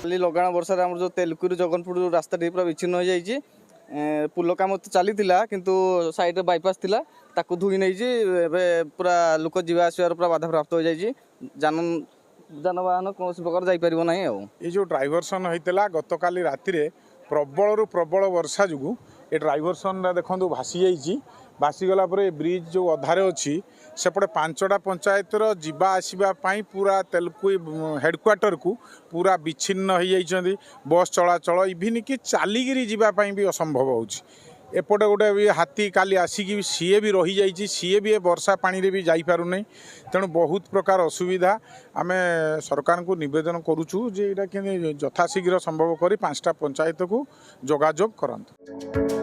काली लगाण वर्षा आम जो तेलकुरी जगनपुर रास्ता पूरा विच्छिन्न हो जाइए। पुल काम तो चली किंतु साइड बाईपास थिला ताकू धुई नहीं पूरा लोक जीवा आसबार पूरा बाधा प्राप्त हो जाइए। जानवाहन कौन प्रकार जापर ना। ये जो ड्राइभरसन होता गत काली राति प्रबल प्रबल वर्षा जो ये ड्राइभरसन देखो भासी जाइए। भासीगला ब्रिज जो अधारे अच्छी सेपटे 5टा पंचायतर जीवा आसवाई पूरा तेलुकु हेडक्वार्टर को पूरा विच्छिन्न हो जाइए। बस चलाचल इभिन कि चलिकी जावाई भी असंभव होपटे गोटे भी हाथी काली आसिक सीए भी रही जाइए। सीए भी वर्षा पानी रे भी जापारुना। तेणु बहुत प्रकार असुविधा आम सरकार को निवेदन करुचु जे यथाशीघ्र संभव कर 5टा पंचायत को जोगाजोग करंतु।